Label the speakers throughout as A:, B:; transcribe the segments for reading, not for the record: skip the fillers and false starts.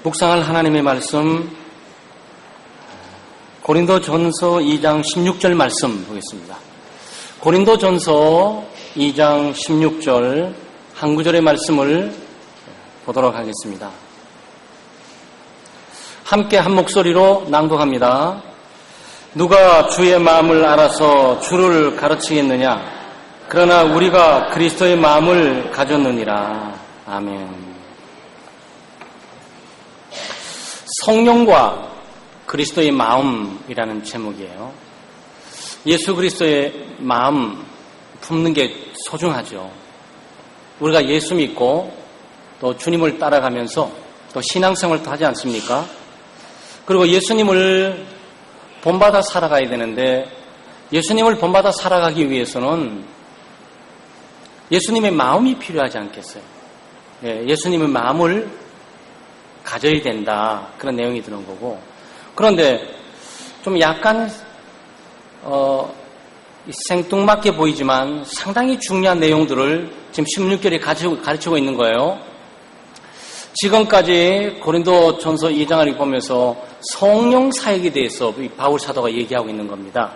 A: 묵상할 하나님의 말씀 고린도전서 2장 16절 말씀 보겠습니다. 고린도전서 2장 16절 한 구절의 말씀을 보도록 하겠습니다. 함께 한 목소리로 낭독합니다. 누가 주의 마음을 알아서 주를 가르치겠느냐? 그러나 우리가 그리스도의 마음을 가졌느니라. 아멘. 성령과 그리스도의 마음이라는 제목이에요. 예수 그리스도의 마음 품는 게 소중하죠. 우리가 예수 믿고 또 주님을 따라가면서 또 신앙생활도 하지 않습니까? 그리고 예수님을 본받아 살아가야 되는데 예수님을 본받아 살아가기 위해서는 예수님의 마음이 필요하지 않겠어요? 예수님의 마음을 가져야 된다. 그런 내용이 드는 거고. 그런데 좀 약간 생뚱맞게 보이지만 상당히 중요한 내용들을 지금 16절에 가르치고 있는 거예요. 지금까지 고린도전서 2장을 보면서 성령 사역에 대해서 바울 사도가 얘기하고 있는 겁니다.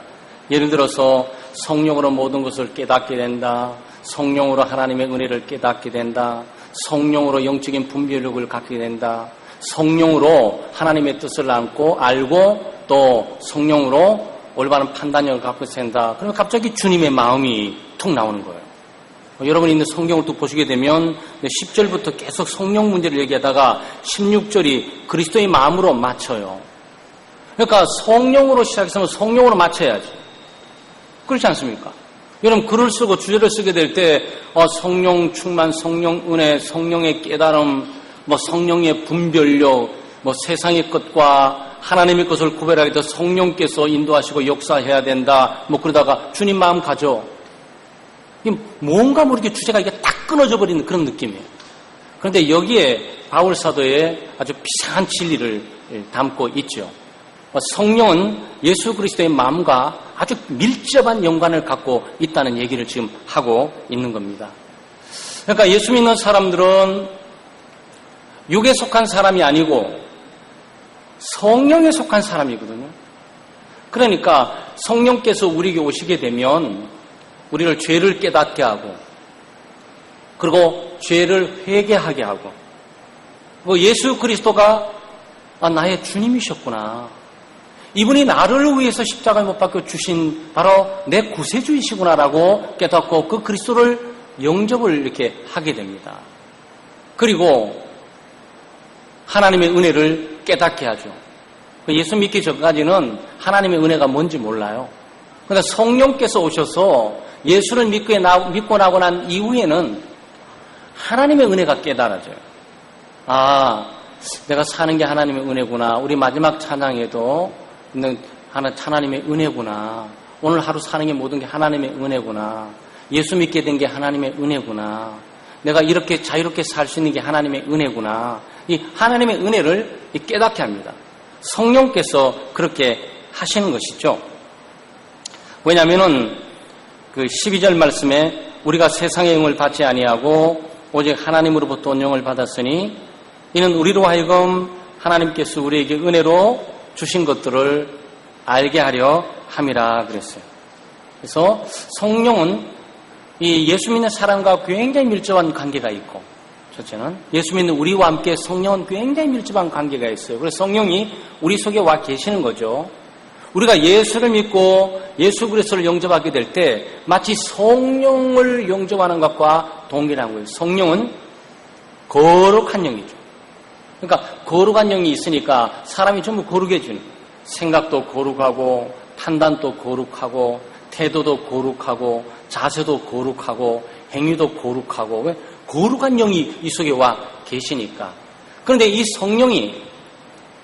A: 예를 들어서 성령으로 모든 것을 깨닫게 된다. 성령으로 하나님의 은혜를 깨닫게 된다. 성령으로 영적인 분별력을 갖게 된다. 성령으로 하나님의 뜻을 알고 또 성령으로 올바른 판단력을 갖고 된다. 그러면 갑자기 주님의 마음이 툭 나오는 거예요. 여러분이 있는 성경을 또 보시게 되면 10절부터 계속 성령 문제를 얘기하다가 16절이 그리스도의 마음으로 맞춰요. 그러니까 성령으로 시작해서 성령으로 맞춰야지. 그렇지 않습니까? 여러분 글을 쓰고 주제를 쓰게 될 때 성령 충만, 성령 은혜, 성령의 깨달음, 성령의 분별력, 세상의 것과 하나님의 것을 구별하게 돼서 성령께서 인도하시고 역사해야 된다. 그러다가 주님 마음 가져. 뭔가 모르게 주제가 이게 딱 끊어져 버리는 그런 느낌이에요. 그런데 여기에 바울 사도의 아주 비상한 진리를 담고 있죠. 성령은 예수 그리스도의 마음과 아주 밀접한 연관을 갖고 있다는 얘기를 지금 하고 있는 겁니다. 그러니까 예수 믿는 사람들은 육에 속한 사람이 아니고 성령에 속한 사람이거든요. 그러니까 성령께서 우리에게 오시게 되면 우리를 죄를 깨닫게 하고 그리고 죄를 회개하게 하고 그리고 예수 그리스도가 나의 주님이셨구나. 이분이 나를 위해서 십자가에 못 박혀 주신 바로 내 구세주이시구나라고 깨닫고 그 그리스도를 영접을 이렇게 하게 됩니다. 그리고 하나님의 은혜를 깨닫게 하죠. 예수 믿기 전까지는 하나님의 은혜가 뭔지 몰라요. 그러니까 성령께서 오셔서 예수를 믿고 나고 난 이후에는 하나님의 은혜가 깨달아져요. 내가 사는 게 하나님의 은혜구나. 우리 마지막 찬양에도 있는 하나님의 은혜구나. 오늘 하루 사는 게 모든 게 하나님의 은혜구나. 예수 믿게 된 게 하나님의 은혜구나. 내가 이렇게 자유롭게 살 수 있는 게 하나님의 은혜구나. 이 하나님의 은혜를 깨닫게 합니다. 성령께서 그렇게 하시는 것이죠. 왜냐하면은 그 12절 말씀에 우리가 세상의 영을 받지 아니하고 오직 하나님으로부터 온 영을 받았으니 이는 우리로 하여금 하나님께서 우리에게 은혜로 주신 것들을 알게 하려 함이라 그랬어요. 그래서 성령은 이 예수 믿는 사람과 굉장히 밀접한 관계가 있고 첫째는 예수 믿는 우리와 함께 성령은 굉장히 밀접한 관계가 있어요. 그래서 성령이 우리 속에 와 계시는 거죠. 우리가 예수를 믿고 예수 그리스도를 영접하게 될 때 마치 성령을 영접하는 것과 동일한 거예요. 성령은 거룩한 영이죠. 그러니까 거룩한 영이 있으니까 사람이 전부 거룩해지는 거예요. 생각도 거룩하고 판단도 거룩하고 태도도 거룩하고 자세도 거룩하고 행위도 거룩하고 왜? 거룩한 영이 이 속에 와 계시니까. 그런데 이 성령이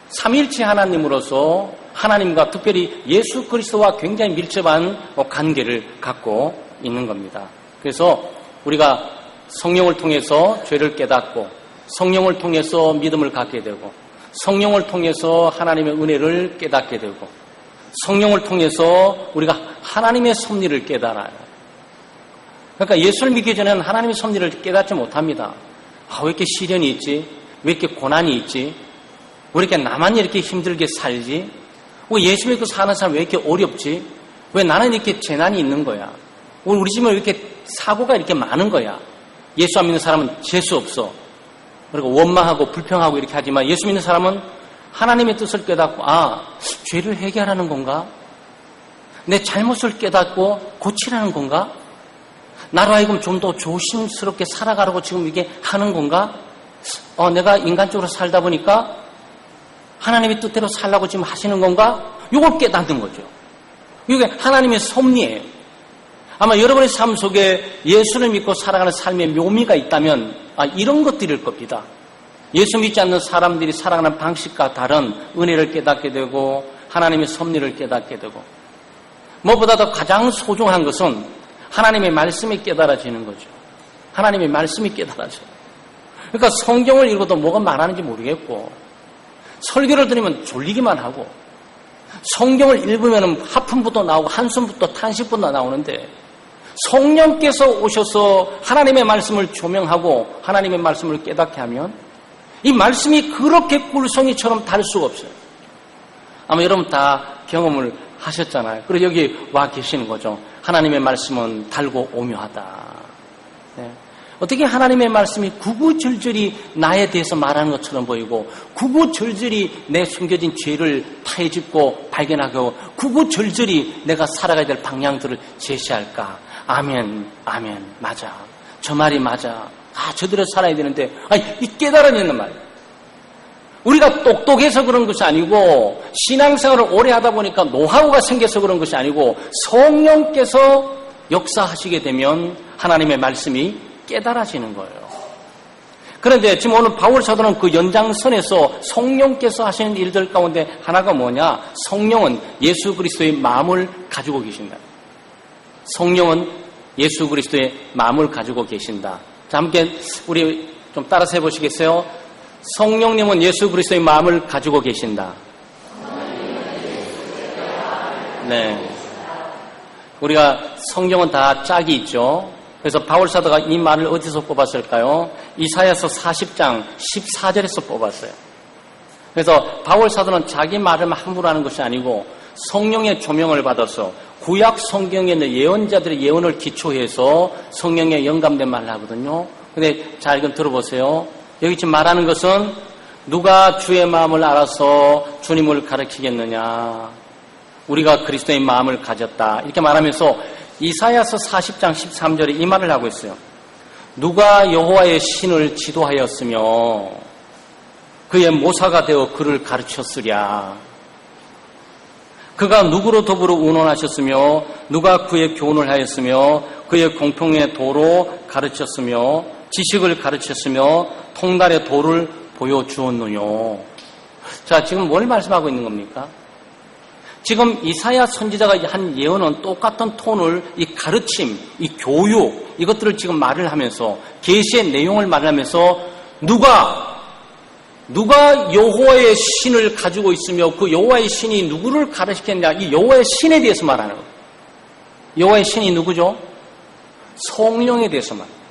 A: 삼위일체 하나님으로서 하나님과 특별히 예수 그리스도와 굉장히 밀접한 관계를 갖고 있는 겁니다. 그래서 우리가 성령을 통해서 죄를 깨닫고 성령을 통해서 믿음을 갖게 되고 성령을 통해서 하나님의 은혜를 깨닫게 되고 성령을 통해서 우리가 하나님의 섭리를 깨달아요. 그러니까 예수를 믿기 전에는 하나님의 섭리를 깨닫지 못합니다. 왜 이렇게 시련이 있지? 왜 이렇게 고난이 있지? 왜 이렇게 나만 이렇게 힘들게 살지? 왜 예수 믿고 사는 사람 왜 이렇게 어렵지? 왜 나는 이렇게 재난이 있는 거야? 왜 우리 집은 왜 이렇게 사고가 이렇게 많은 거야? 예수 안 믿는 사람은 재수 없어. 그리고 원망하고 불평하고 이렇게 하지만 예수 믿는 사람은 하나님의 뜻을 깨닫고 죄를 해결하는 건가? 내 잘못을 깨닫고 고치라는 건가? 나로 하여금 좀 더 조심스럽게 살아가라고 지금 이게 하는 건가? 내가 인간적으로 살다 보니까 하나님의 뜻대로 살라고 지금 하시는 건가? 이걸 깨닫는 거죠. 이게 하나님의 섭리예요. 아마 여러분의 삶 속에 예수를 믿고 살아가는 삶의 묘미가 있다면 이런 것들일 겁니다. 예수 믿지 않는 사람들이 살아가는 방식과 다른 은혜를 깨닫게 되고 하나님의 섭리를 깨닫게 되고 무엇보다도 가장 소중한 것은 하나님의 말씀이 깨달아지는 거죠. 하나님의 말씀이 깨달아져요. 그러니까 성경을 읽어도 뭐가 말하는지 모르겠고 설교를 들으면 졸리기만 하고 성경을 읽으면 하품부터 나오고 한숨부터 탄식부터 나오는데 성령께서 오셔서 하나님의 말씀을 조명하고 하나님의 말씀을 깨닫게 하면 이 말씀이 그렇게 꿀송이처럼 달 수가 없어요. 아마 여러분 다 경험을 하셨잖아요. 그리고 여기 와 계시는 거죠. 하나님의 말씀은 달고 오묘하다. 네. 어떻게 하나님의 말씀이 구구절절히 나에 대해서 말하는 것처럼 보이고 구구절절히 내 숨겨진 죄를 파헤집고 발견하고 구구절절히 내가 살아가야 될 방향들을 제시할까? 아멘, 아멘, 맞아. 저 말이 맞아. 저대로 살아야 되는데 이 깨달아지는 말이에요. 우리가 똑똑해서 그런 것이 아니고 신앙생활을 오래 하다 보니까 노하우가 생겨서 그런 것이 아니고 성령께서 역사하시게 되면 하나님의 말씀이 깨달아지는 거예요. 그런데 지금 오늘 바울 사도는 그 연장선에서 성령께서 하시는 일들 가운데 하나가 뭐냐? 성령은 예수 그리스도의 마음을 가지고 계신다. 성령은 예수 그리스도의 마음을 가지고 계신다. 자, 함께 우리 좀 따라서 해보시겠어요? 성령님은 예수 그리스도의 마음을 가지고 계신다. 네. 우리가 성경은 다 짝이 있죠. 그래서 바울 사도가 이 말을 어디서 뽑았을까요? 이사야서 40장 14절에서 뽑았어요. 그래서 바울 사도는 자기 말을 함부로 하는 것이 아니고 성령의 조명을 받아서 구약 성경에 있는 예언자들의 예언을 기초해서 성령의 영감된 말을 하거든요. 근데 잘 좀 들어보세요. 여기 지금 말하는 것은 누가 주의 마음을 알아서 주님을 가르치겠느냐. 우리가 그리스도의 마음을 가졌다. 이렇게 말하면서 이사야서 40장 13절에 이 말을 하고 있어요. 누가 여호와의 신을 지도하였으며 그의 모사가 되어 그를 가르쳤으랴. 그가 누구로 더불어 운원하셨으며 누가 그의 교훈을 하였으며 그의 공평의 도로 가르쳤으며 지식을 가르쳤으며 통달의 도를 보여주었느뇨. 자, 지금 뭘 말씀하고 있는 겁니까? 지금 이사야 선지자가 한 예언은 똑같은 톤을 이 가르침, 이 교육 이것들을 지금 말을 하면서 계시의 내용을 말을 하면서 누가 여호와의 신을 가지고 있으며 그 여호와의 신이 누구를 가르치겠냐 이 여호와의 신에 대해서 말하는 거예요. 여호와의 신이 누구죠? 성령에 대해서 말합니다.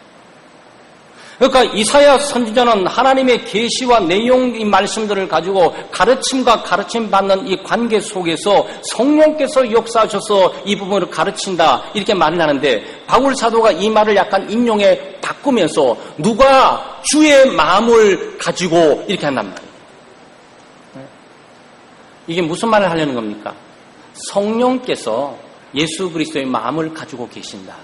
A: 그러니까 이사야 선지자는 하나님의 계시와 내용 이 말씀들을 가지고 가르침과 가르침 받는 이 관계 속에서 성령께서 역사하셔서 이 부분을 가르친다 이렇게 말을 하는데 바울 사도가 이 말을 약간 인용해 바꾸면서 누가 주의 마음을 가지고 이렇게 한단 말이에요. 이게 무슨 말을 하려는 겁니까? 성령께서 예수 그리스도의 마음을 가지고 계신다.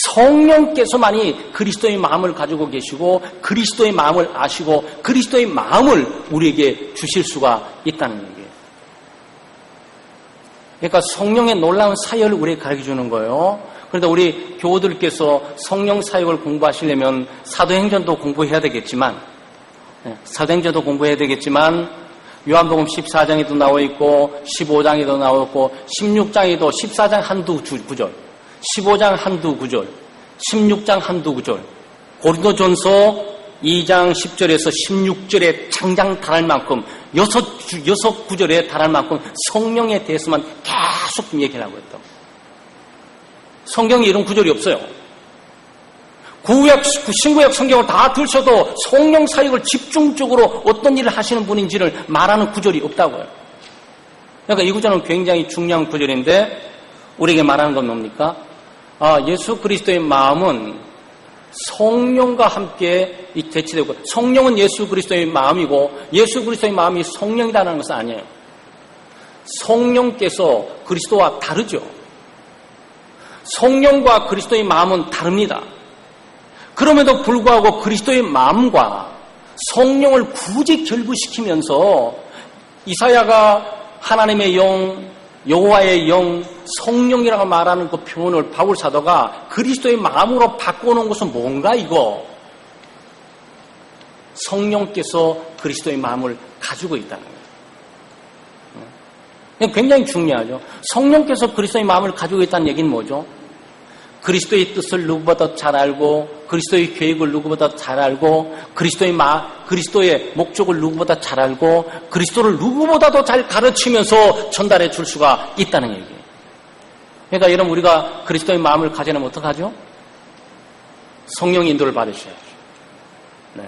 A: 성령께서만이 그리스도의 마음을 가지고 계시고 그리스도의 마음을 아시고 그리스도의 마음을 우리에게 주실 수가 있다는 얘기예요. 그러니까 성령의 놀라운 사역을 우리에게 가르쳐주는 거예요. 그런데 우리 교우들께서 성령 사역을 공부하시려면 사도행전도 공부해야 되겠지만 사도행전도 공부해야 되겠지만 요한복음 14장에도 나와 있고 15장에도 나와 있고 16장에도 14장 한두 구절 15장 한두 구절, 16장 한두 구절, 고린도전서 2장 10절에서 16절에 장장 달할 만큼 6구절에 달할 만큼 성령에 대해서만 계속 얘기를 하고 있다. 성경에 이런 구절이 없어요. 신구약 성경을 다 들춰도 성령 사역을 집중적으로 어떤 일을 하시는 분인지를 말하는 구절이 없다고요. 그러니까 이 구절은 굉장히 중요한 구절인데 우리에게 말하는 건 뭡니까? 예수 그리스도의 마음은 성령과 함께 대치되고, 성령은 예수 그리스도의 마음이고 예수 그리스도의 마음이 성령이라는 것은 아니에요. 성령께서 그리스도와 다르죠. 성령과 그리스도의 마음은 다릅니다. 그럼에도 불구하고 그리스도의 마음과 성령을 굳이 결부시키면서 이사야가 하나님의 영, 여호와의 영, 성령이라고 말하는 그 표현을 바울 사도가 그리스도의 마음으로 바꿔놓은 것은 뭔가 이거? 성령께서 그리스도의 마음을 가지고 있다는 거예요. 굉장히 중요하죠. 성령께서 그리스도의 마음을 가지고 있다는 얘기는 뭐죠? 그리스도의 뜻을 누구보다 잘 알고, 그리스도의 계획을 누구보다 잘 알고, 그리스도의 목적을 누구보다 잘 알고, 그리스도를 누구보다도 잘 가르치면서 전달해 줄 수가 있다는 얘기예요. 그러니까 여러분, 우리가 그리스도의 마음을 가지려면 어떡하죠? 성령의 인도를 받으셔야죠. 네.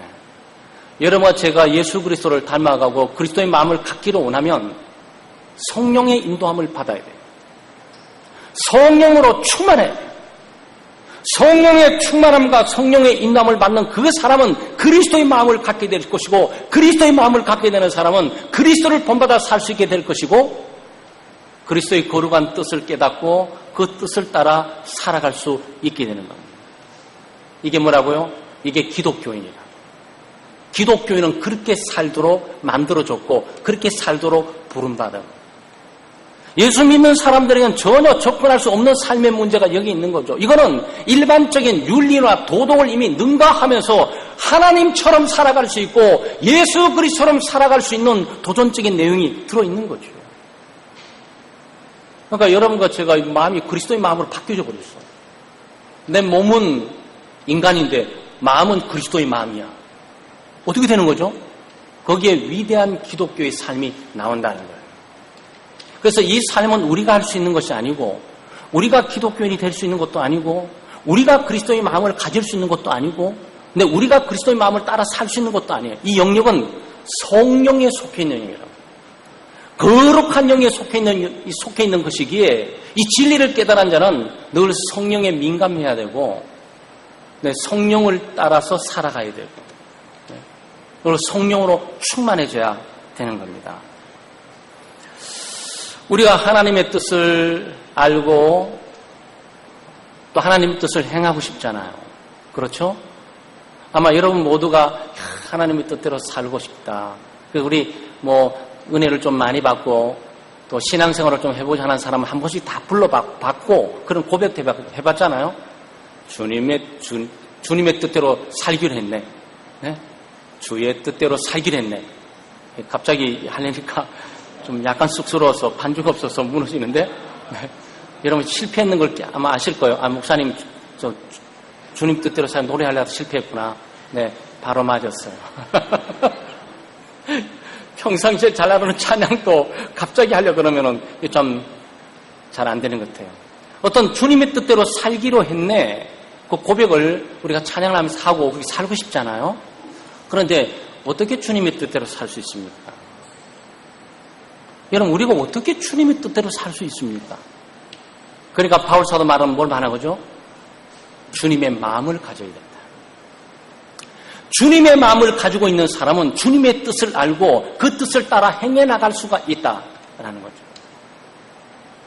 A: 여러분과 제가 예수 그리스도를 닮아가고 그리스도의 마음을 갖기를 원하면 성령의 인도함을 받아야 돼요. 성령으로 충만해야 돼요. 성령의 충만함과 성령의 인도함을 받는 그 사람은 그리스도의 마음을 갖게 될 것이고, 그리스도의 마음을 갖게 되는 사람은 그리스도를 본받아 살 수 있게 될 것이고, 그리스도의 거룩한 뜻을 깨닫고 그 뜻을 따라 살아갈 수 있게 되는 겁니다. 이게 뭐라고요? 이게 기독교인이라. 기독교인은 그렇게 살도록 만들어줬고 그렇게 살도록 부름받아요. 예수 믿는 사람들에게는 전혀 접근할 수 없는 삶의 문제가 여기 있는 거죠. 이거는 일반적인 윤리와 도덕을 이미 능가하면서 하나님처럼 살아갈 수 있고 예수 그리스도처럼 살아갈 수 있는 도전적인 내용이 들어있는 거죠. 그러니까 여러분과 제가 마음이 그리스도의 마음으로 바뀌어져 버렸어요. 내 몸은 인간인데 마음은 그리스도의 마음이야. 어떻게 되는 거죠? 거기에 위대한 기독교의 삶이 나온다는 거예요. 그래서 이 삶은 우리가 할 수 있는 것이 아니고, 우리가 기독교인이 될 수 있는 것도 아니고, 우리가 그리스도의 마음을 가질 수 있는 것도 아니고, 근데 우리가 그리스도의 마음을 따라 살 수 있는 것도 아니에요. 이 영역은 성령에 속해 있는 영역이라고. 거룩한 영에 속해 있는 것이기에 이 진리를 깨달은 자는 늘 성령에 민감해야 되고, 성령을 따라서 살아가야 되고, 늘 성령으로 충만해져야 되는 겁니다. 우리가 하나님의 뜻을 알고 또 하나님의 뜻을 행하고 싶잖아요. 그렇죠? 아마 여러분 모두가 하나님의 뜻대로 살고 싶다. 우리 은혜를 좀 많이 받고 또 신앙생활을 좀 해보자 하는 사람은 한 번씩 다 불러받고 그런 고백도 해봤잖아요. 주님의 뜻대로 살기로 했네. 네? 주의 뜻대로 살기로 했네. 갑자기 하려니까 좀 약간 쑥스러워서 반주가 없어서 무너지는데, 네. 여러분 실패했는 걸 아마 아실 거예요. 목사님 주님 뜻대로 살 노래하려다 실패했구나. 네, 바로 맞았어요. 평상시에 잘 나가는 찬양도 갑자기 하려 그러면은 좀 잘 안 되는 것 같아요. 어떤 주님의 뜻대로 살기로 했네. 그 고백을 우리가 찬양을 하면서 하고 그렇게 살고 싶잖아요. 그런데 어떻게 주님의 뜻대로 살 수 있습니까? 여러분, 우리가 어떻게 주님의 뜻대로 살 수 있습니까? 그러니까 바울 사도 말하면 뭘 말하는 거죠? 주님의 마음을 가져야 된다. 주님의 마음을 가지고 있는 사람은 주님의 뜻을 알고 그 뜻을 따라 행해 나갈 수가 있다라는 거죠.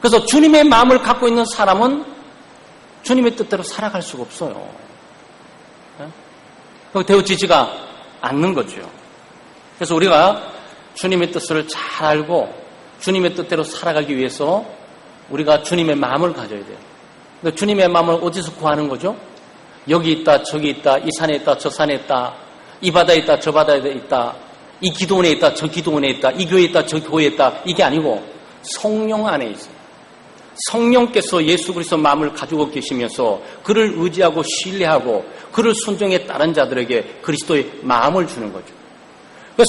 A: 그래서 주님의 마음을 갖고 있는 사람은 주님의 뜻대로 살아갈 수가 없어요. 되어지지가 않는 거죠. 그래서 우리가 주님의 뜻을 잘 알고 주님의 뜻대로 살아가기 위해서 우리가 주님의 마음을 가져야 돼요. 근데 주님의 마음을 어디서 구하는 거죠? 여기 있다, 저기 있다, 이 산에 있다, 저 산에 있다, 이 바다에 있다, 저 바다에 있다, 이 기도원에 있다, 저 기도원에 있다, 이 교회에 있다, 저 교회에 있다. 이게 아니고 성령 안에 있어요. 성령께서 예수 그리스도 마음을 가지고 계시면서 그를 의지하고 신뢰하고 그를 순종에 따른 자들에게 그리스도의 마음을 주는 거죠.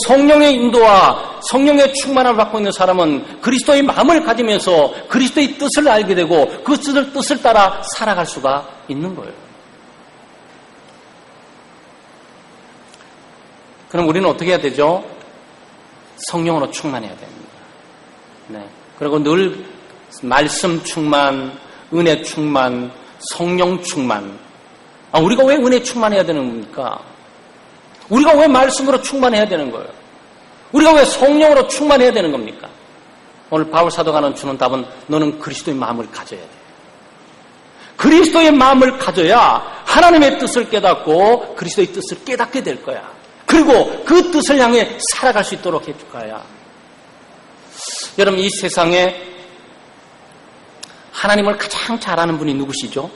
A: 성령의 인도와 성령의 충만함을 받고 있는 사람은 그리스도의 마음을 가지면서 그리스도의 뜻을 알게 되고 그 뜻을 따라 살아갈 수가 있는 거예요. 그럼 우리는 어떻게 해야 되죠? 성령으로 충만해야 됩니다. 네. 그리고 늘 말씀 충만, 은혜 충만, 성령 충만. 우리가 왜 은혜 충만해야 되는 겁니까? 우리가 왜 말씀으로 충만해야 되는 거예요? 우리가 왜 성령으로 충만해야 되는 겁니까? 오늘 바울 사도가 주는 답은 너는 그리스도의 마음을 가져야 돼. 그리스도의 마음을 가져야 하나님의 뜻을 깨닫고 그리스도의 뜻을 깨닫게 될 거야. 그리고 그 뜻을 향해 살아갈 수 있도록 해줄 거야. 여러분, 이 세상에 하나님을 가장 잘 아는 분이 누구시죠?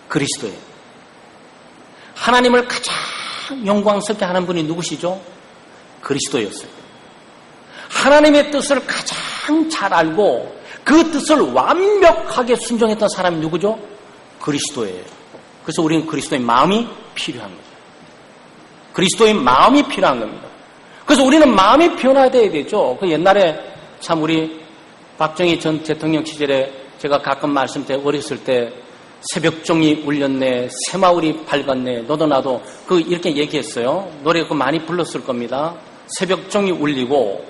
A: 그리스도예요. 하나님을 가장 영광스럽게 하는 분이 누구시죠? 그리스도였어요. 하나님의 뜻을 가장 잘 알고 그 뜻을 완벽하게 순종했던 사람이 누구죠? 그리스도예요. 그래서 우리는 그리스도의 마음이 필요한 거죠. 그리스도의 마음이 필요한 겁니다. 그래서 우리는 마음이 변화돼야 되죠. 그 옛날에 참 우리 박정희 전 대통령 시절에 제가 가끔 말씀드려 어렸을 때 새벽종이 울렸네, 새마을이 밝았네, 너도 나도 이렇게 얘기했어요. 노래 많이 불렀을 겁니다. 새벽종이 울리고,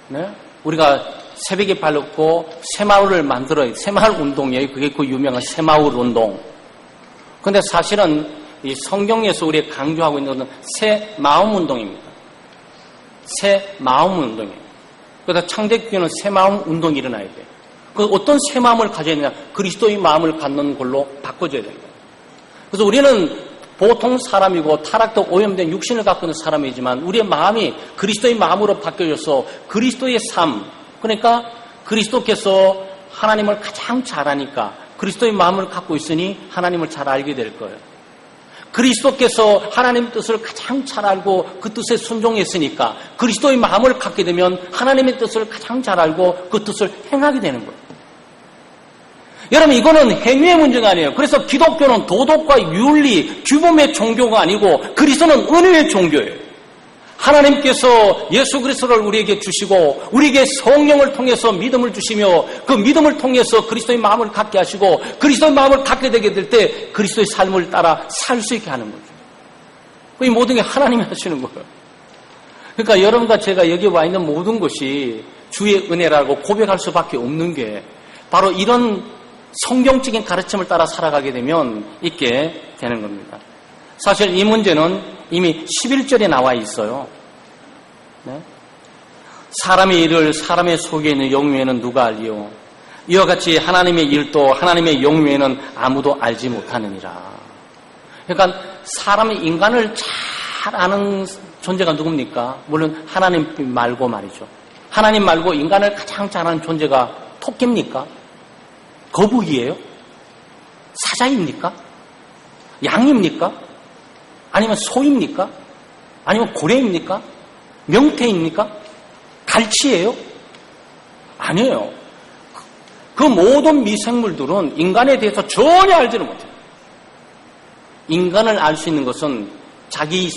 A: 네? 우리가 새벽에 밝았고 새마을을 만들어요. 새마을 운동이에요. 그게 그 유명한 새마을 운동. 근데 사실은 이 성경에서 우리가 강조하고 있는 것은 새 마음 운동입니다. 새 마음 운동이에요. 그래서 창대교회는 새 마음 운동이 일어나야 돼요. 그 어떤 새 마음을 가져야 되냐? 그리스도의 마음을 갖는 걸로 바꿔줘야 됩니다. 그래서 우리는 보통 사람이고 타락도 오염된 육신을 갖고 있는 사람이지만 우리의 마음이 그리스도의 마음으로 바뀌어져서 그리스도의 삶, 그러니까 그리스도께서 하나님을 가장 잘 아니까 그리스도의 마음을 갖고 있으니 하나님을 잘 알게 될 거예요. 그리스도께서 하나님의 뜻을 가장 잘 알고 그 뜻에 순종했으니까 그리스도의 마음을 갖게 되면 하나님의 뜻을 가장 잘 알고 그 뜻을 행하게 되는 거예요. 여러분, 이거는 행위의 문제가 아니에요. 그래서 기독교는 도덕과 윤리, 규범의 종교가 아니고 그리스도는 은혜의 종교예요. 하나님께서 예수 그리스도를 우리에게 주시고 우리에게 성령을 통해서 믿음을 주시며 그 믿음을 통해서 그리스도의 마음을 갖게 하시고 그리스도의 마음을 갖게 되게 될 때 그리스도의 삶을 따라 살 수 있게 하는 거죠. 이 모든 게 하나님이 하시는 거예요. 그러니까 여러분과 제가 여기 와 있는 모든 것이 주의 은혜라고 고백할 수밖에 없는 게 바로 이런 성경적인 가르침을 따라 살아가게 되면 있게 되는 겁니다. 사실 이 문제는 이미 11절에 나와 있어요. 네? 사람의 일을 사람의 속에 있는 영외에는 누가 알리요? 이와 같이 하나님의 일도 하나님의 영외에는 아무도 알지 못하느니라. 그러니까 사람이 인간을 잘 아는 존재가 누굽니까? 물론 하나님 말고 말이죠. 하나님 말고 인간을 가장 잘 아는 존재가 토끼입니까? 거북이에요? 사자입니까? 양입니까? 아니면 소입니까? 아니면 고래입니까? 명태입니까? 갈치예요? 아니에요. 그 모든 미생물들은 인간에 대해서 전혀 알지를 못해요. 인간을 알 수 있는 것은 자기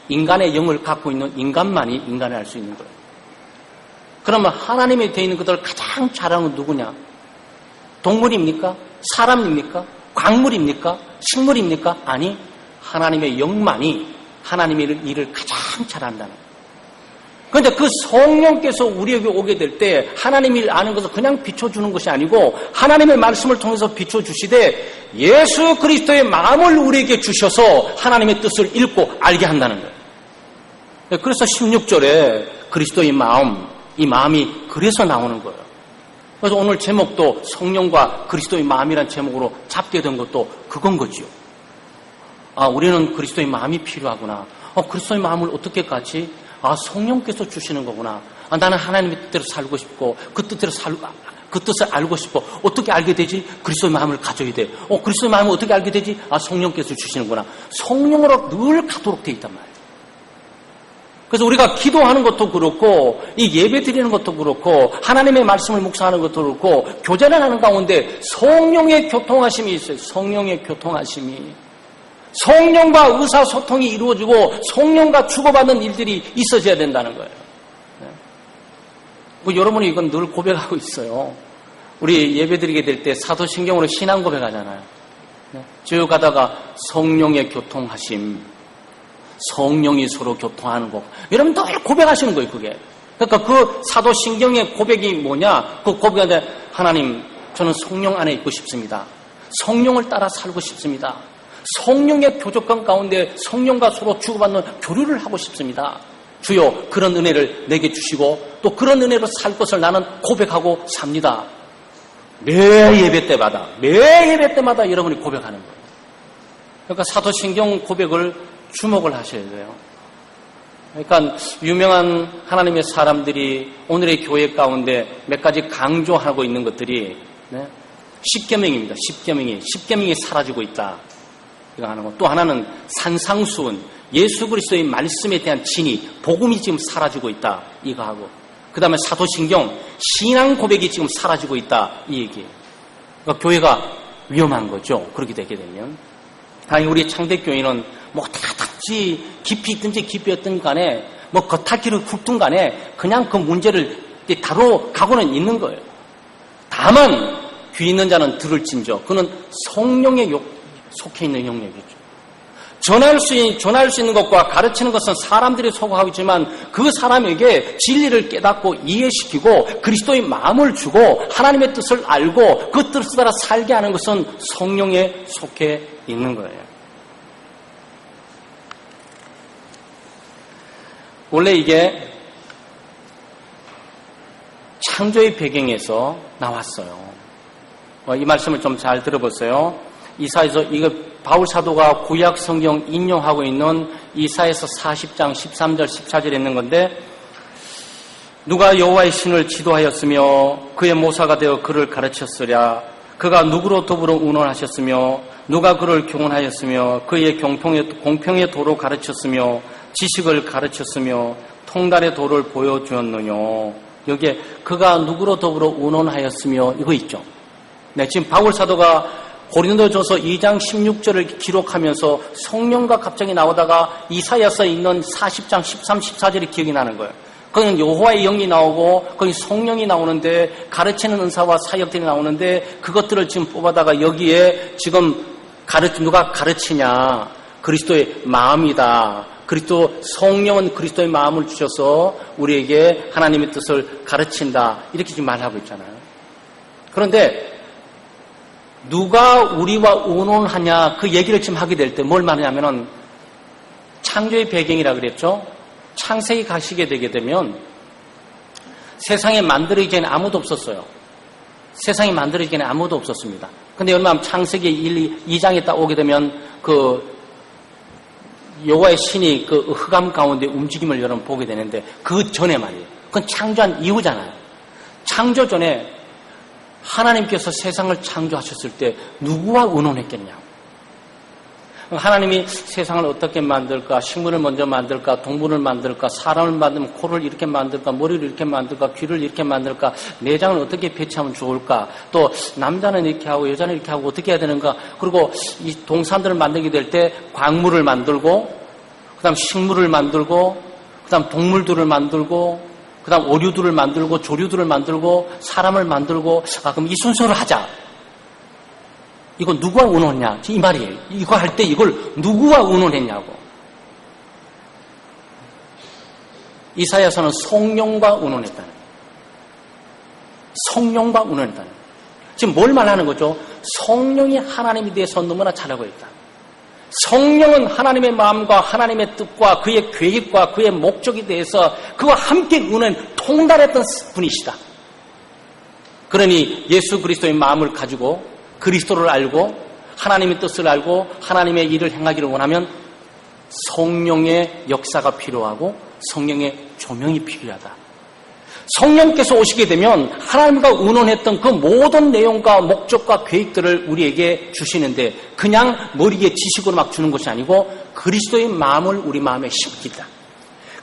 A: 인간의 영을 갖고 있는 인간만이 인간을 알 수 있는 거예요. 그러면 하나님에 되어 있는 것들을 가장 잘 아는 건 누구냐? 동물입니까? 사람입니까? 광물입니까? 식물입니까? 아니, 하나님의 영만이 하나님의 일을 가장 잘 안다는 거예요. 그런데 그 성령께서 우리에게 오게 될 때 하나님의 일 아는 것을 그냥 비춰주는 것이 아니고 하나님의 말씀을 통해서 비춰주시되 예수 그리스도의 마음을 우리에게 주셔서 하나님의 뜻을 읽고 알게 한다는 거예요. 그래서 16절에 그리스도의 마음, 이 마음이 그래서 나오는 거예요. 그래서 오늘 제목도 성령과 그리스도의 마음이란 제목으로 잡게 된 것도 그건 거지요. 우리는 그리스도의 마음이 필요하구나. 그리스도의 마음을 어떻게 갖지? 성령께서 주시는 거구나. 나는 하나님의 뜻대로 살고 싶고 그 뜻을 알고 싶어. 어떻게 알게 되지? 그리스도의 마음을 가져야 돼. 그리스도의 마음을 어떻게 알게 되지? 성령께서 주시는구나. 성령으로 늘 가도록 돼 있단 말이에요. 그래서 우리가 기도하는 것도 그렇고 이 예배 드리는 것도 그렇고 하나님의 말씀을 묵상하는 것도 그렇고 교제를 하는 가운데 성령의 교통하심이 있어요. 성령의 교통하심이. 성령과 의사소통이 이루어지고 성령과 주고받는 일들이 있어져야 된다는 거예요. 여러분이 이건 늘 고백하고 있어요. 우리 예배드리게 될 때 사도신경으로 신앙 고백하잖아요. 쭉 가다가 성령의 교통하심, 성령이 서로 교통하는 거. 여러분 늘 고백하시는 거예요, 그게. 그러니까 그 사도신경의 고백이 뭐냐? 그 고백인데 하나님, 저는 성령 안에 있고 싶습니다. 성령을 따라 살고 싶습니다. 성령의 교족관 가운데 성령과 서로 주고받는 교류를 하고 싶습니다. 주여, 그런 은혜를 내게 주시고 또 그런 은혜로 살 것을 나는 고백하고 삽니다. 매 예배 때마다 여러분이 고백하는 거예요. 그러니까 사도신경 고백을 주목을 하셔야 돼요. 그러니까 유명한 하나님의 사람들이 오늘의 교회 가운데 몇 가지 강조하고 있는 것들이 십계명입니다. 십계명이 사라지고 있다. 이거 하는 거. 또 하나는 산상수훈, 예수 그리스도의 말씀에 대한 진위, 복음이 지금 사라지고 있다. 이거 하고. 그 다음에 사도신경, 신앙 고백이 지금 사라지고 있다. 이 얘기예요. 그러니까 교회가 위험한 거죠. 그렇게 되게 되면. 다행히 우리 창대교회는 뭐 어떻게 깊이 있든지 깊이 없든 간에 뭐 겉핥기를 굵든 간에 그냥 그 문제를 다뤄가고는 있는 거예요. 다만 귀 있는 자는 들을진저. 그는 성령에 속해 있는 영역이죠. 전할 수 있는 것과 가르치는 것은 사람들이 소구하고 있지만 그 사람에게 진리를 깨닫고 이해시키고 그리스도의 마음을 주고 하나님의 뜻을 알고 그 뜻을 따라 살게 하는 것은 성령에 속해 있는 거예요. 원래 이게 창조의 배경에서 나왔어요. 이 말씀을 좀 잘 들어보세요. 이사에서 이거 바울 사도가 구약 성경 인용하고 있는 이사에서 40장 13절 14절에 있는 건데, 누가 여호와의 신을 지도하였으며 그의 모사가 되어 그를 가르쳤으랴. 그가 누구로 더불어 운원하셨으며 누가 그를 교훈하였으며 그의 공평의 도로 가르쳤으며 지식을 가르쳤으며 통달의 도를 보여주었느냐. 여기에 그가 누구로 더불어 운원하였으며 이거 있죠. 네, 지금 바울 사도가 고린도전서 2장 16절을 기록하면서 성령과 갑자기 나오다가 이사야서에 있는 40장 13, 14절이 기억이 나는 거예요. 거기는 여호와의 영이 나오고 거기 성령이 나오는데 가르치는 은사와 사역들이 나오는데 그것들을 지금 뽑아다가 여기에 지금 누가 가르치냐. 그리스도의 마음이다. 성령은 그리스도의 마음을 주셔서 우리에게 하나님의 뜻을 가르친다. 이렇게 지금 말하고 있잖아요. 그런데 누가 우리와 의논하냐 그 얘기를 지금 하게 될 때 뭘 말하냐면은 창조의 배경이라 그랬죠. 창세기 가시게 되게 되면 세상에 만들어지기 전에 아무도 없었어요. 세상이 만들어지기 전에 아무도 없었습니다. 근데 여러분 창세기 2장에 딱 오게 되면 그 여호와의 신이 그 흑암 가운데 움직임을 여러분 보게 되는데 그 전에 말이에요. 그건 창조한 이후잖아요. 창조 전에 하나님께서 세상을 창조하셨을 때 누구와 의논했겠냐고. 하나님이 세상을 어떻게 만들까? 식물을 먼저 만들까? 동물을 만들까? 사람을 만들면 코를 이렇게 만들까? 머리를 이렇게 만들까? 귀를 이렇게 만들까? 내장을 어떻게 배치하면 좋을까? 또 남자는 이렇게 하고 여자는 이렇게 하고 어떻게 해야 되는가? 그리고 이 동산들을 만들게 될 때 광물을 만들고 그다음 식물을 만들고 그다음 동물들을 만들고 그 다음 오류들을 만들고 조류들을 만들고 사람을 만들고 그럼 이 순서를 하자. 이거 누구와 의논했냐? 이 말이에요. 이거 할 때 이걸 누구와 의논했냐고. 이사야서는 성령과 의논했다는 거예요. 성령과 의논했다는 거예요. 지금 뭘 말하는 거죠? 성령이 하나님에 대해서 너무나 잘 알고 있다. 성령은 하나님의 마음과 하나님의 뜻과 그의 계획과 그의 목적에 대해서 그와 함께 통달했던 분이시다. 그러니 예수 그리스도의 마음을 가지고 그리스도를 알고 하나님의 뜻을 알고 하나님의 일을 행하기를 원하면 성령의 역사가 필요하고 성령의 조명이 필요하다. 성령께서 오시게 되면 하나님과 의논했던 그 모든 내용과 목적과 계획들을 우리에게 주시는데 그냥 머리에 지식으로 막 주는 것이 아니고 그리스도의 마음을 우리 마음에 심기다.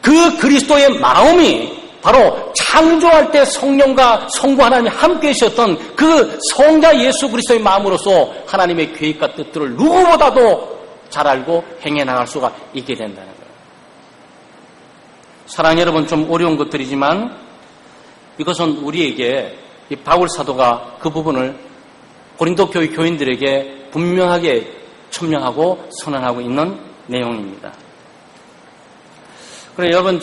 A: 그 그리스도의 마음이 바로 창조할 때 성령과 성부 하나님이 함께 계셨던 그 성자 예수 그리스도의 마음으로서 하나님의 계획과 뜻들을 누구보다도 잘 알고 행해 나갈 수가 있게 된다는 거예요. 사랑하는 여러분, 좀 어려운 것들이지만 이것은 우리에게 이 바울 사도가 그 부분을 고린도 교회 교인들에게 분명하게 천명하고 선언하고 있는 내용입니다. 그래, 여러분,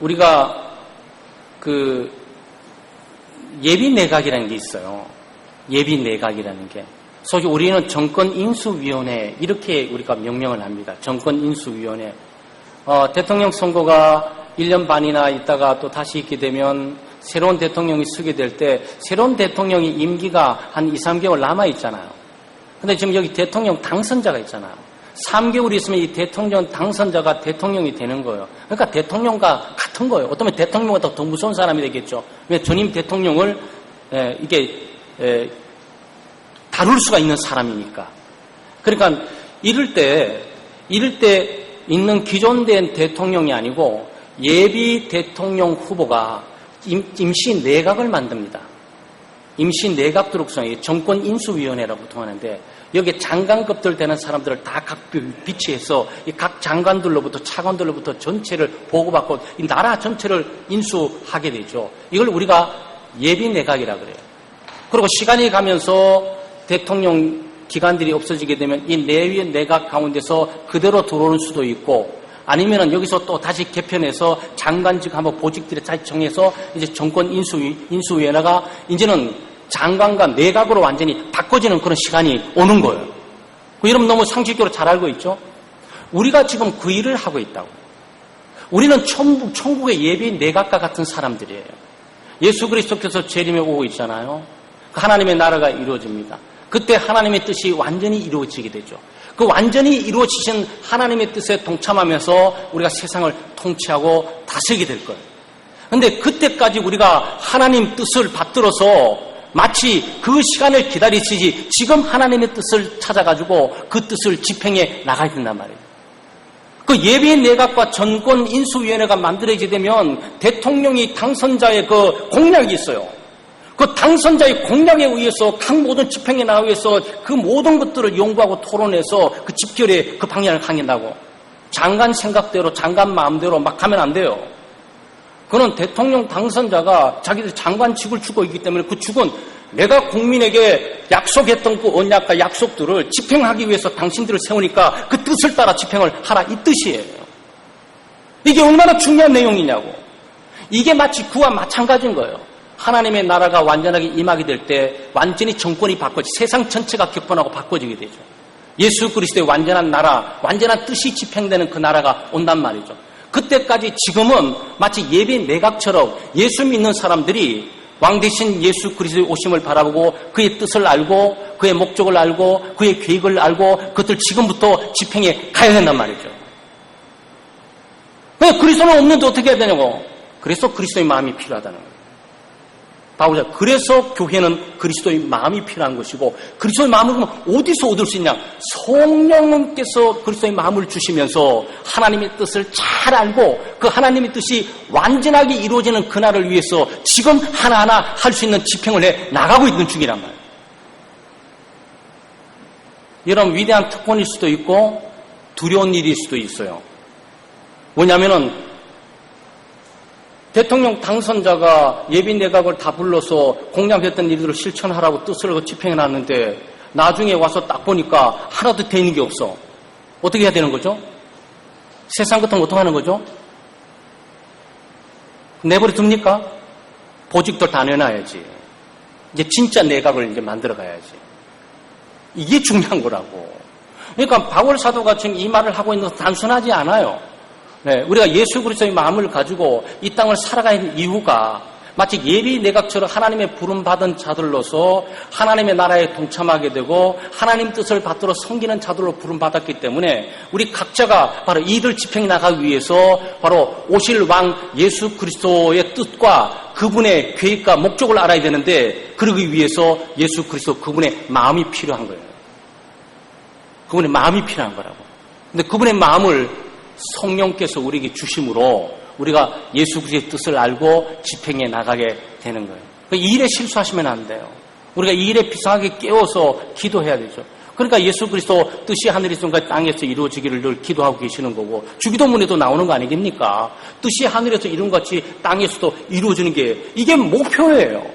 A: 우리가 예비 내각이라는 게 있어요. 예비 내각이라는 게. 소위 우리는 정권인수위원회, 이렇게 우리가 명명을 합니다. 정권인수위원회. 대통령 선거가 1년 반이나 있다가 또 다시 있게 되면 새로운 대통령이 서게 될 때 새로운 대통령이 임기가 한 2, 3개월 남아있잖아요. 근데 지금 여기 대통령 당선자가 있잖아요. 3개월 있으면 이 대통령 당선자가 대통령이 되는 거예요. 그러니까 대통령과 같은 거예요. 어쩌면 대통령보다 더 무서운 사람이 되겠죠. 왜 전임 대통령을 다룰 수가 있는 사람이니까. 그러니까 이럴 때 있는 기존된 대통령이 아니고 예비 대통령 후보가 임시 내각을 만듭니다. 임시 내각 드록성이 정권인수위원회라고 통하는데 여기에 장관급들 되는 사람들을 다 각 비치해서 이 각 장관들로부터 차관들로부터 전체를 보고받고 이 나라 전체를 인수하게 되죠. 이걸 우리가 예비 내각이라 그래요. 그리고 시간이 가면서 대통령 기관들이 없어지게 되면 이 내위 내각 가운데서 그대로 들어오는 수도 있고 아니면은 여기서 또 다시 개편해서 장관직 한번 보직들을 다시 정해서 이제 정권 인수위원회가 이제는 장관과 내각으로 완전히 바꿔지는 그런 시간이 오는 거예요. 여러분 너무 상식적으로 잘 알고 있죠? 우리가 지금 그 일을 하고 있다고. 우리는 천국의 예비 내각과 같은 사람들이에요. 예수 그리스도께서 재림에 오고 있잖아요. 하나님의 나라가 이루어집니다. 그때 하나님의 뜻이 완전히 이루어지게 되죠. 그 완전히 이루어지신 하나님의 뜻에 동참하면서 우리가 세상을 통치하고 다스리게 될 거예요. 그런데 그때까지 우리가 하나님 뜻을 받들어서 마치 그 시간을 기다리시지 지금 하나님의 뜻을 찾아가지고 그 뜻을 집행해 나가야 된단 말이에요. 그 예비 내각과 정권 인수위원회가 만들어지게 되면 대통령이 당선자의 그 공약이 있어요. 그 당선자의 공약에 의해서 각 모든 집행에 나가기 위해서 그 모든 것들을 연구하고 토론해서 그 집결에 그 방향을 강행한다고. 장관 생각대로 장관 마음대로 막 하면 안 돼요. 그는 대통령 당선자가 자기들 장관직을 주고 있기 때문에 그 직은 내가 국민에게 약속했던 그 언약과 약속들을 집행하기 위해서 당신들을 세우니까 그 뜻을 따라 집행을 하라 이 뜻이에요. 이게 얼마나 중요한 내용이냐고. 이게 마치 그와 마찬가지인 거예요. 하나님의 나라가 완전하게 임하게 될 때 완전히 정권이 바꿔지 세상 전체가 격변하고 바꿔지게 되죠. 예수 그리스도의 완전한 나라, 완전한 뜻이 집행되는 그 나라가 온단 말이죠. 그때까지 지금은 마치 예비 내각처럼 예수 믿는 사람들이 왕 대신 예수 그리스도의 오심을 바라보고 그의 뜻을 알고 그의 목적을 알고 그의 계획을 알고 그것들 지금부터 집행해 가야 된단 말이죠. 왜 그리스도는 없는데 어떻게 해야 되냐고. 그래서 그리스도의 마음이 필요하다는 거예요. 바울이 그래서 교회는 그리스도의 마음이 필요한 것이고 그리스도의 마음을 그러면 어디서 얻을 수 있냐? 성령께서 그리스도의 마음을 주시면서 하나님의 뜻을 잘 알고 그 하나님의 뜻이 완전하게 이루어지는 그날을 위해서 지금 하나하나 할 수 있는 집행을 해 나가고 있는 중이란 말이에요. 이런 위대한 특권일 수도 있고 두려운 일일 수도 있어요. 뭐냐면은 대통령 당선자가 예비 내각을 다 불러서 공약했던 일들을 실천하라고 뜻을 집행해 놨는데 나중에 와서 딱 보니까 하나도 되는 게 없어. 어떻게 해야 되는 거죠? 세상 같으면 어떻게 하는 거죠? 내버려 둡니까? 보직들 다 내놔야지. 이제 진짜 내각을 이제 만들어 가야지. 이게 중요한 거라고. 그러니까 바울 사도가 지금 이 말을 하고 있는 건 단순하지 않아요. 네, 우리가 예수 그리스도의 마음을 가지고 이 땅을 살아가는 이유가 마치 예비 내각처럼 하나님의 부름받은 자들로서 하나님의 나라에 동참하게 되고 하나님 뜻을 받들어 섬기는 자들로 부름받았기 때문에 우리 각자가 바로 이들 집행해 나가기 위해서 바로 오실 왕 예수 그리스도의 뜻과 그분의 계획과 목적을 알아야 되는데 그러기 위해서 예수 그리스도 그분의 마음이 필요한 거예요. 그분의 마음이 필요한 거라고. 근데 그분의 마음을 성령께서 우리에게 주심으로 우리가 예수 그리스도의 뜻을 알고 집행해 나가게 되는 거예요. 이 일에 실수하시면 안 돼요. 우리가 이 일에 비상하게 깨워서 기도해야 되죠. 그러니까 예수 그리스도 뜻이 하늘에서 땅에서 이루어지기를 늘 기도하고 계시는 거고 주기도문에도 나오는 거 아니겠습니까? 뜻이 하늘에서 이룬 것 같이 땅에서도 이루어지는 게 이게 목표예요.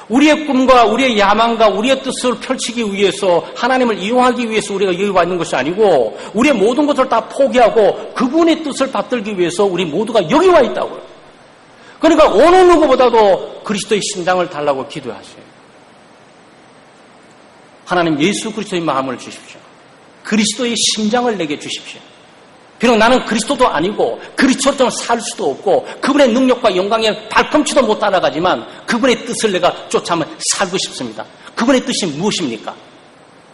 A: 우리의 꿈과 우리의 야망과 우리의 뜻을 펼치기 위해서 하나님을 이용하기 위해서 우리가 여기 와 있는 것이 아니고 우리의 모든 것을 다 포기하고 그분의 뜻을 받들기 위해서 우리 모두가 여기 와 있다고요. 그러니까 어느 누구보다도 그리스도의 심장을 달라고 기도하세요. 하나님 예수 그리스도의 마음을 주십시오. 그리스도의 심장을 내게 주십시오. 비록 나는 그리스도도 아니고 그리스도처럼 살 수도 없고 그분의 능력과 영광에 발꿈치도 못 따라가지만 그분의 뜻을 내가 쫓아면 살고 싶습니다. 그분의 뜻이 무엇입니까?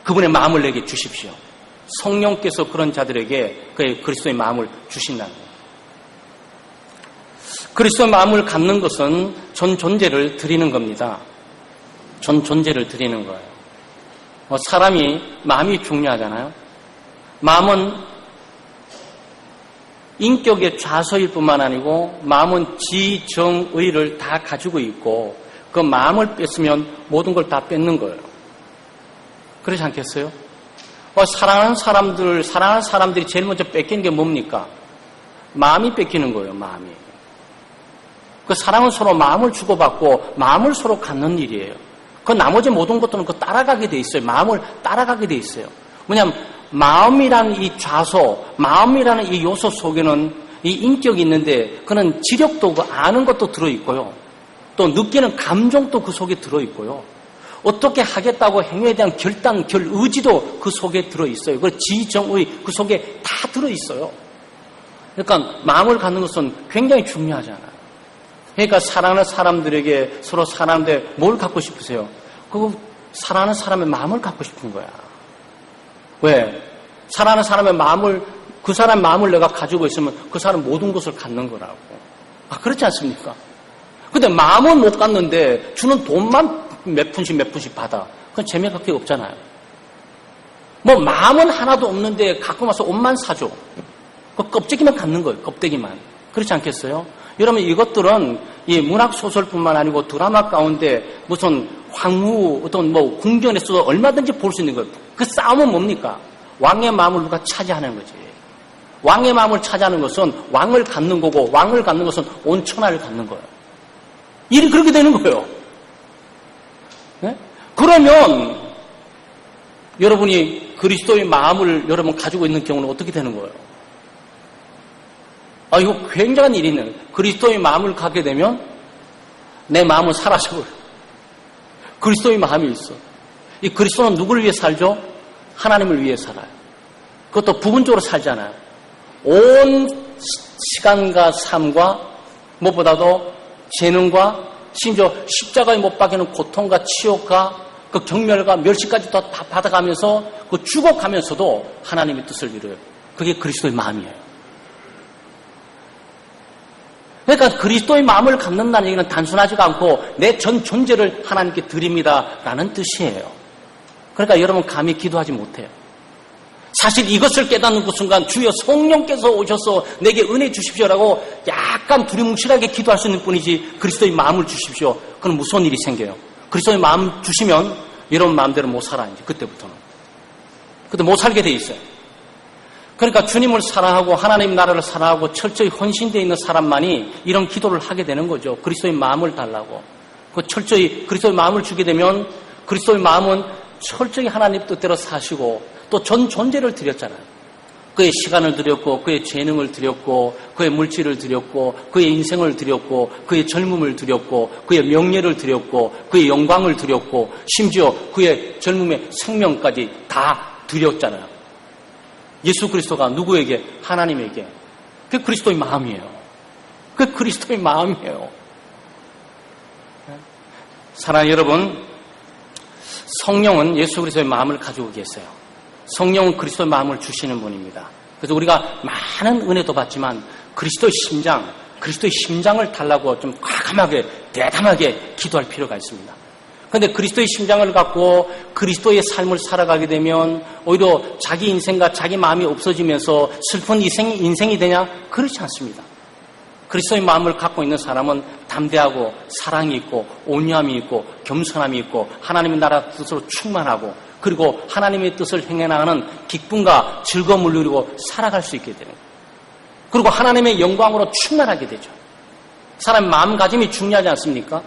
A: 그분의 마음을 내게 주십시오. 성령께서 그런 자들에게 그의 그리스도의 마음을 주신다는 거예요. 그리스도의 마음을 갖는 것은 전 존재를 드리는 겁니다. 전 존재를 드리는 거예요. 사람이 마음이 중요하잖아요. 마음은 인격의 좌소일 뿐만 아니고 마음은 지정의를 다 가지고 있고 그 마음을 뺐으면 모든 걸 다 뺏는 거예요. 그렇지 않겠어요? 사랑하는 사람들이 제일 먼저 뺏기는 게 뭡니까? 마음이 뺏기는 거예요, 마음이. 그 사랑은 서로 마음을 주고받고 마음을 서로 갖는 일이에요. 그 나머지 모든 것들은 그 따라가게 돼 있어요. 마음을 따라가게 돼 있어요. 뭐냐면 마음이라는 이 좌소, 마음이라는 이 요소 속에는 이 인격이 있는데 그는 지력도 그 아는 것도 들어있고요. 또 느끼는 감정도 그 속에 들어있고요. 어떻게 하겠다고 행위에 대한 결단, 결의지도 그 속에 들어있어요. 그 지정의 그 속에 다 들어있어요. 그러니까 마음을 갖는 것은 굉장히 중요하잖아요. 그러니까 사랑하는 사람들에게 서로 사랑하는데 뭘 갖고 싶으세요? 그 사랑하는 사람의 마음을 갖고 싶은 거야. 왜? 사랑하는 사람의 마음을, 그 사람의 마음을 내가 가지고 있으면 그 사람 모든 것을 갖는 거라고. 그렇지 않습니까? 근데 마음은 못 갖는데 주는 돈만 몇 푼씩 받아. 그건 재미가 그렇게 없잖아요. 마음은 하나도 없는데 갖고 와서 옷만 사줘. 그 껍데기만 갖는 거예요. 껍데기만. 그렇지 않겠어요? 여러분 이것들은 이 문학 소설뿐만 아니고 드라마 가운데 무슨 황후 어떤 궁전에서도 얼마든지 볼 수 있는 거예요. 그 싸움은 뭡니까? 왕의 마음을 누가 차지하는 거지. 왕의 마음을 차지하는 것은 왕을 갖는 거고 왕을 갖는 것은 온 천하를 갖는 거예요. 일이 그렇게 되는 거예요. 네? 그러면 여러분이 그리스도의 마음을 여러분 가지고 있는 경우는 어떻게 되는 거예요? 이거 굉장한 일이 있는 거예요. 그리스도의 마음을 갖게 되면 내 마음은 사라져버려요. 그리스도의 마음이 있어. 이 그리스도는 누구를 위해 살죠? 하나님을 위해 살아요. 그것도 부분적으로 살잖아요. 온 시간과 삶과 무엇보다도 재능과 심지어 십자가에 못 박이는 고통과 치욕과 그 경멸과 멸시까지 다 받아가면서 그 죽어가면서도 하나님의 뜻을 이루어요. 그게 그리스도의 마음이에요. 그러니까 그리스도의 마음을 갖는다는 얘기는 단순하지가 않고 내 전 존재를 하나님께 드립니다라는 뜻이에요. 그러니까 여러분 감히 기도하지 못해요. 사실 이것을 깨닫는 그 순간 주여 성령께서 오셔서 내게 은혜 주십시오라고 약간 두리뭉실하게 기도할 수 있는 뿐이지 그리스도의 마음을 주십시오. 그럼 무서운 일이 생겨요. 그리스도의 마음 주시면 여러분 마음대로 못 살아 이제 그때부터는. 그때 못 살게 돼 있어요. 그러니까 주님을 사랑하고 하나님 나라를 사랑하고 철저히 헌신되어 있는 사람만이 이런 기도를 하게 되는 거죠. 그리스도의 마음을 달라고. 그 철저히 그리스도의 마음을 주게 되면 그리스도의 마음은 철저히 하나님 뜻대로 사시고 또 전 존재를 드렸잖아요. 그의 시간을 드렸고 그의 재능을 드렸고 그의 물질을 드렸고 그의 인생을 드렸고 그의 젊음을 드렸고 그의 명예를 드렸고 그의 영광을 드렸고 심지어 그의 젊음의 생명까지 다 드렸잖아요. 예수 그리스도가 누구에게? 하나님에게. 그게 그리스도의 마음이에요. 그게 그리스도의 마음이에요. 사랑하는 여러분, 성령은 예수 그리스도의 마음을 가지고 계세요. 성령은 그리스도의 마음을 주시는 분입니다. 그래서 우리가 많은 은혜도 받지만 그리스도의 심장, 그리스도의 심장을 달라고 좀 과감하게, 대담하게 기도할 필요가 있습니다. 그런데 그리스도의 심장을 갖고 그리스도의 삶을 살아가게 되면 오히려 자기 인생과 자기 마음이 없어지면서 슬픈 인생이 되냐? 그렇지 않습니다. 그리스도의 마음을 갖고 있는 사람은 담대하고 사랑이 있고 온유함이 있고 겸손함이 있고 하나님의 나라 뜻으로 충만하고 그리고 하나님의 뜻을 행해나가는 기쁨과 즐거움을 누리고 살아갈 수 있게 되는 거예요. 그리고 하나님의 영광으로 충만하게 되죠. 사람의 마음가짐이 중요하지 않습니까?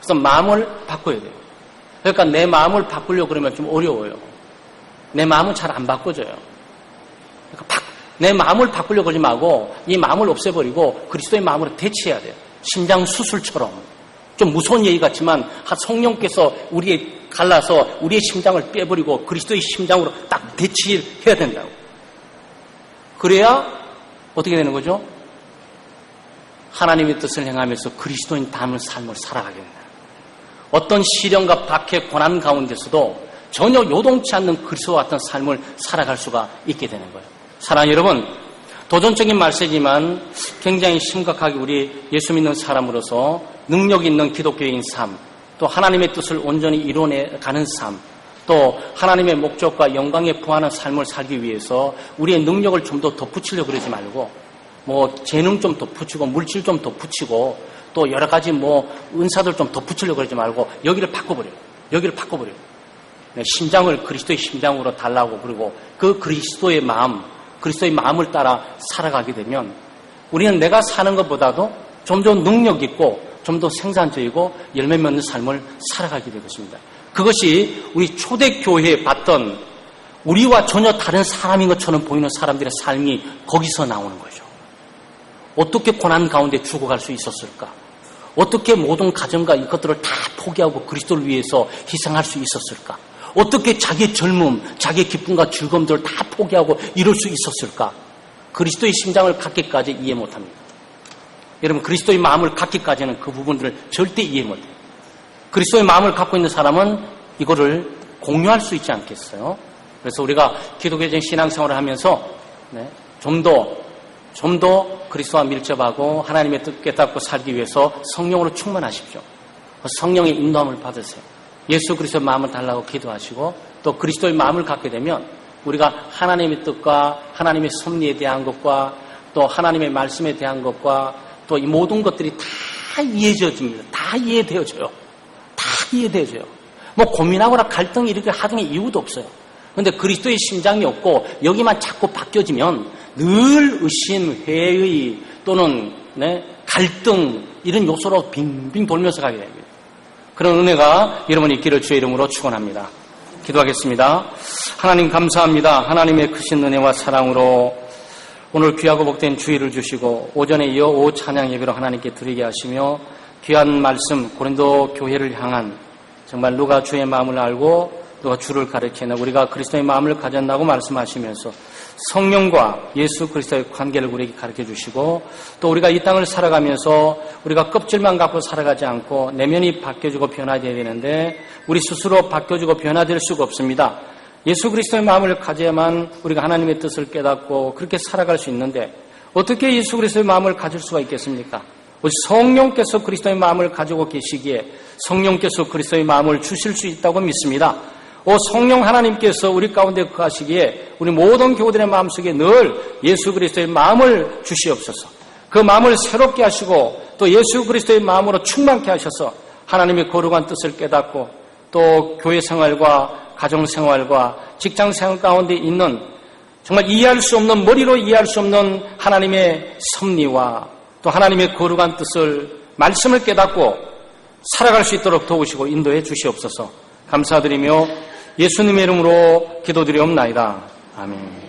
A: 그래서 마음을 바꿔야 돼요. 그러니까 내 마음을 바꾸려고 그러면 좀 어려워요. 내 마음은 잘 안 바꿔져요. 그러니까 내 마음을 바꾸려고 하지 말고 이 마음을 없애버리고 그리스도의 마음으로 대체해야 돼요. 심장 수술처럼. 좀 무서운 얘기 같지만 성령께서 우리의 갈라서 우리의 심장을 빼버리고 그리스도의 심장으로 딱 대치해야 된다고. 그래야 어떻게 되는 거죠? 하나님의 뜻을 행하면서 그리스도인 닮은 삶을 살아가게 된다. 어떤 시련과 박해, 고난 가운데서도 전혀 요동치 않는 그리스도와 같은 삶을 살아갈 수가 있게 되는 거예요. 사랑하는 여러분, 도전적인 말씀이지만 굉장히 심각하게 우리 예수 믿는 사람으로서 능력 있는 기독교인 삶, 또 하나님의 뜻을 온전히 이뤄내가는 삶, 또 하나님의 목적과 영광에 부하는 삶을 살기 위해서 우리의 능력을 좀 더 덧붙이려고 그러지 말고 재능 좀 덧붙이고 물질 좀 덧붙이고 또 여러 가지 은사들 좀 덧붙이려고 그러지 말고 여기를 바꿔버려요. 네, 심장을 그리스도의 심장으로 달라고 그리고 그 그리스도의 마음을 따라 살아가게 되면 우리는 내가 사는 것보다도 좀 더 능력 있고 좀 더 생산적이고 열매 맺는 삶을 살아가게 될 것입니다. 그것이 우리 초대교회에 봤던 우리와 전혀 다른 사람인 것처럼 보이는 사람들의 삶이 거기서 나오는 거죠. 어떻게 고난 가운데 죽어갈 수 있었을까? 어떻게 모든 가정과 이것들을 다 포기하고 그리스도를 위해서 희생할 수 있었을까? 어떻게 자기의 젊음, 자기의 기쁨과 즐거움들을 다 포기하고 이룰 수 있었을까? 그리스도의 심장을 갖기까지 이해 못합니다. 여러분, 그리스도의 마음을 갖기까지는 그 부분들을 절대 이해 못해요. 그리스도의 마음을 갖고 있는 사람은 이거를 공유할 수 있지 않겠어요? 그래서 우리가 기독교적인 신앙생활을 하면서 좀 더 그리스도와 밀접하고 하나님의 뜻 깨닫고 살기 위해서 성령으로 충만하십시오. 성령의 인도함을 받으세요. 예수 그리스도의 마음을 달라고 기도하시고 또 그리스도의 마음을 갖게 되면 우리가 하나님의 뜻과 하나님의 섭리에 대한 것과 또 하나님의 말씀에 대한 것과 또 이 모든 것들이 다 이해져집니다. 다 이해되어져요. 고민하거나 갈등이 이렇게 하등의 이유도 없어요. 그런데 그리스도의 심장이 없고 여기만 자꾸 바뀌어지면 늘 의심, 회의 또는 갈등 이런 요소로 빙빙 돌면서 가게 됩니다. 그런 은혜가 여러분이 있기를 주의 이름으로 축원합니다. 기도하겠습니다. 하나님 감사합니다. 하나님의 크신 은혜와 사랑으로 오늘 귀하고 복된 주의를 주시고 오전에 이어 오후 찬양 예배로 하나님께 드리게 하시며 귀한 말씀 고린도 교회를 향한 정말 누가 주의 마음을 알고 누가 주를 가르치나 우리가 그리스도의 마음을 가졌다고 말씀하시면서 성령과 예수 그리스도의 관계를 우리에게 가르쳐 주시고 또 우리가 이 땅을 살아가면서 우리가 껍질만 갖고 살아가지 않고 내면이 바뀌어지고 변화되어야 되는데 우리 스스로 바뀌어지고 변화될 수가 없습니다. 예수 그리스도의 마음을 가져야만 우리가 하나님의 뜻을 깨닫고 그렇게 살아갈 수 있는데 어떻게 예수 그리스도의 마음을 가질 수가 있겠습니까? 우리 성령께서 그리스도의 마음을 가지고 계시기에 성령께서 그리스도의 마음을 주실 수 있다고 믿습니다. 성령 하나님께서 우리 가운데 거하시기에 우리 모든 교우들의 마음속에 늘 예수 그리스도의 마음을 주시옵소서. 그 마음을 새롭게 하시고 또 예수 그리스도의 마음으로 충만케 하셔서 하나님의 거룩한 뜻을 깨닫고 또 교회 생활과 가정 생활과 직장 생활 가운데 있는 정말 이해할 수 없는 머리로 이해할 수 없는 하나님의 섭리와 또 하나님의 거룩한 뜻을 말씀을 깨닫고 살아갈 수 있도록 도우시고 인도해 주시옵소서. 감사드리며 예수님의 이름으로 기도드리옵나이다. 아멘.